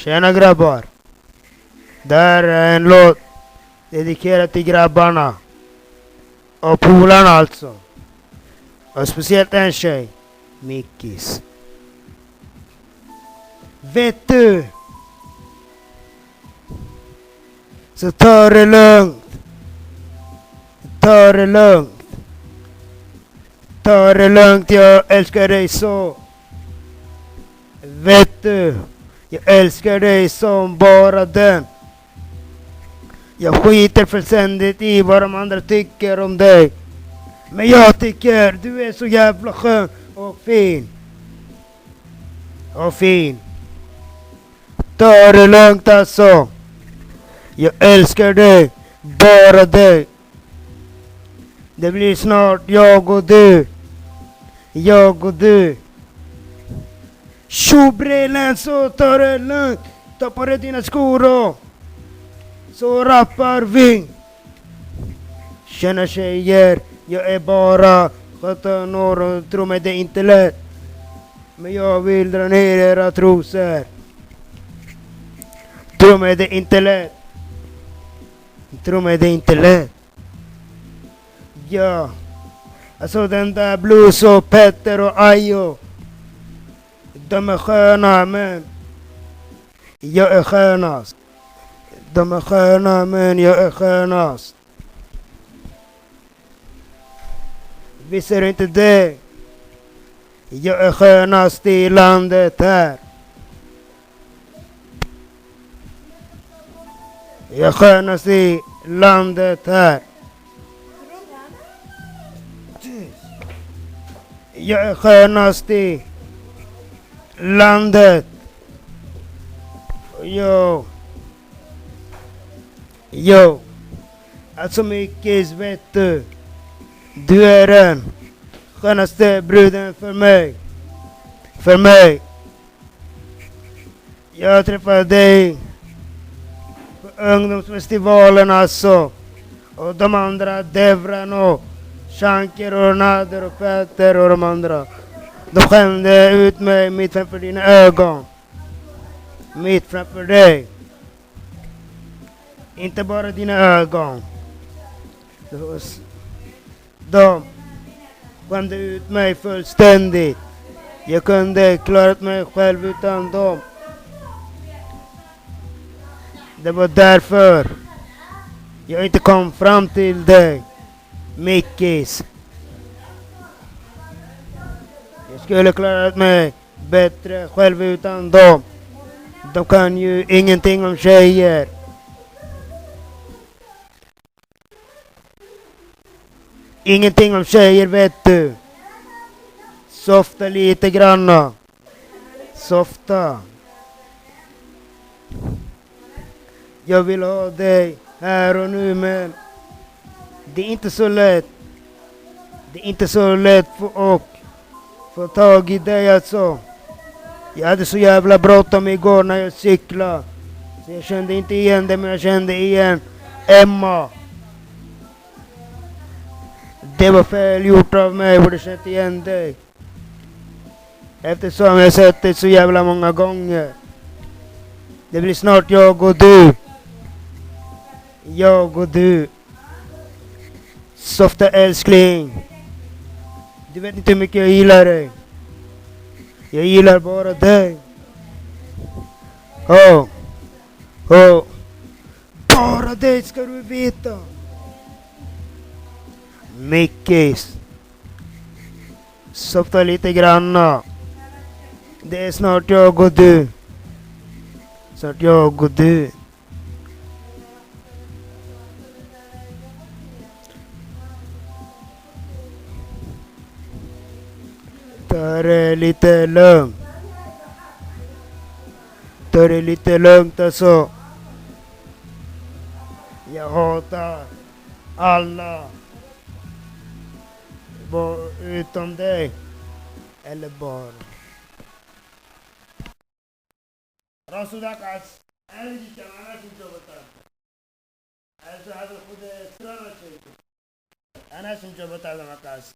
Tjena grabbar. Det här är en låt dedikerad till grabbarna. Och polarna alltså. Och speciellt en tjej. Mickis. Vet du? Så ta det lugnt. Ta det lugnt. Ta det lugnt, jag älskar dig så. Vet du? Jag älskar dig som bara den. Jag skiter fullständigt i vad de andra tycker om dig. Men jag tycker du är så jävla skön och fin. Och fin. Ta det lugnt alltså. Jag älskar dig. Bara dig. Det blir snart jag och du. Jag och du. Tjobrelen, så ta det lugnt. Ta på dig dina skor och så rappar vi. Tjena tjejer, jag är bara 17 år och tro mig det är inte lätt. Men jag vill dra ner era trosor. Tro mig det är inte lätt. Tro mig det är inte lätt. Ja, alltså den där Blues och Petter och Ayo. De är sköna men jag är skönast. De är sköna men jag är skönast. Visst är det inte det? Jag är skönast i landet här. Jag är skönast i landet här. Jag är skönast i landet. Jo. Jo. Alltså Mickis, vet du. Du är den skönaste bruden för mig. För mig. Jag träffade dig på ungdomsfestivalen alltså. Och de andra, Devran och Shanker och Nader och Peter och de andra. De skämde ut mig mitt framför dina ögon. Mitt framför dig. Inte bara dina ögon. De skämde ut mig fullständigt. Jag kunde klarat mig själv utan dem. Det var därför jag inte kom fram till dig, Mickis. Jag skulle klarat mig bättre själv utan dem. De kan ju ingenting om tjejer. Ingenting om tjejer, vet du. Softa lite granna. Softa. Jag vill ha dig här och nu, men det är inte så lätt. Det är inte så lätt för att få tag i dig alltså. Jag hade så jävla bråttom igår när jag cyklade. Så jag kände inte igen det, men jag kände igen Emma. Det var fel gjort av mig, borde känt igen dig. Eftersom jag sett dig så jävla många gånger. Det blir snart jag och du. Jag och du. Softa älskling. Du vet inte hur mycket jag gillar dig. Jag gillar bara dig. Oh. Oh. Bara dig ska du veta. Mickis. Softa lite granna. Det är snart jag och du. Snart jag och du. Ta det lite lugnt. Ta det lite lugnt alltså. Jag hatar alla. Utom dig. Eller bara. Rasudakas. أنا عشان جبت على مكاسب